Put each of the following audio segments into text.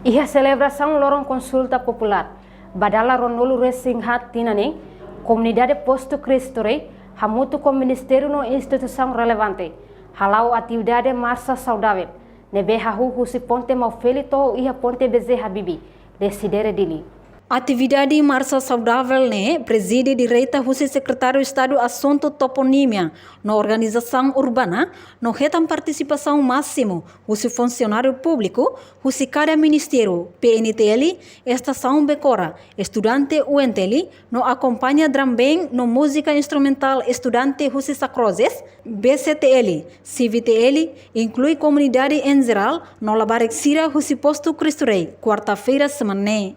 Ia celebração lorong consulta popular. Badala ronolu resinghat tinane, comunidade posto Cristo rei, hamutu com ministério no instituição relevante. Halau atividade marcha saudável. Nebe hahu husi ponte maufelito ia ponte Bezerra Bibi. Decidere dili. Atividade Marcha Saudável preside direita o secretário de Estado Assunto Toponímia na organização urbana, no retam participação máximo o funcionário público, o cada ministério, PNTL, estação Becora, estudante UNTL, no acompanha também no música instrumental estudante o Sacrozes, BCTL, CVTL, inclui comunidade em geral, no labarexira o posto Cristo Rei, quarta-feira semana.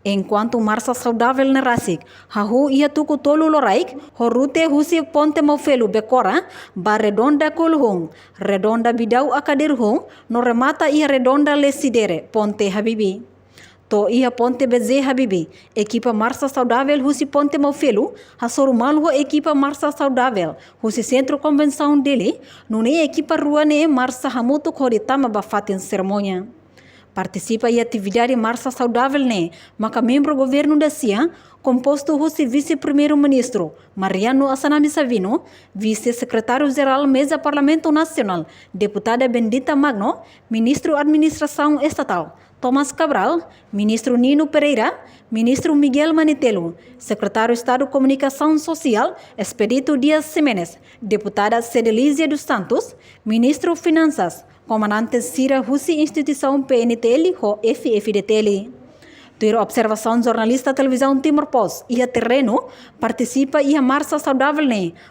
Enquanto Marcha Saudável na Rasik, hahu ia tuku tolu loraik, horute husi ponte mofelu Becora, ba redonda kulhung, redonda bidau akadir hung, no remata ia redonda lesidere, ponte Habibi. To ia ponte Bezerra Bibi, equipa Marcha Saudável husi ponte mofelu, hasorumal ho equipa Marcha Saudável, husi centro convenção dele, nune equipa ruane Marcha hamutu koritama bafatin cerimônia. Participa em atividade Marcha Saudável, maka membro governo da CIA, composto o vice-primeiro-ministro Mariano Assanami Savino, vice-secretário-geral Mesa Parlamento Nacional, deputada Bendita Magno, ministro Administração Estatal Thomas Cabral, ministro Nino Pereira, ministro Miguel Manitelo, secretário de Estado de Comunicação Social Expedito Dias Ximenes, deputada Cedelísia dos Santos, ministro Finanças comandante Cira Husi Instituição PNTL ou FFDTL. Ter observação jornalista televisão Timor Post e a terreno participa e a Marcha Saudável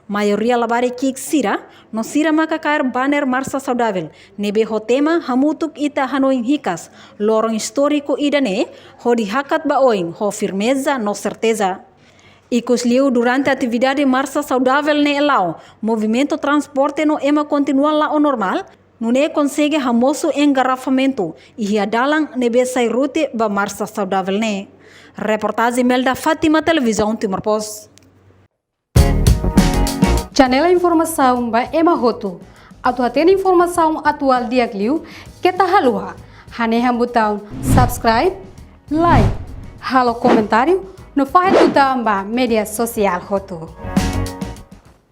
maioria labare kik Cira, no Cira makakair banner Marcha Saudável, nebe ho tema hamutuk ita hanoin hikas, lorong histórico idane, ho dihakat baoin, ho firmeza no certeza. Icosliu durante a atividade Marcha Saudável elau, movimento transporte no ema continua lá o normal, Nune consegue hamoso engarrafamento e dalang nebe sai rute ba Marcha Saudável Reportagem Melda Fátima Televisão Timor Post. Janela informação ba Ema Roto. Atual tem informação atual dia Gliu que tá halua. Haneham botão subscribe, like, halo comentário no faz botão ba media social Roto.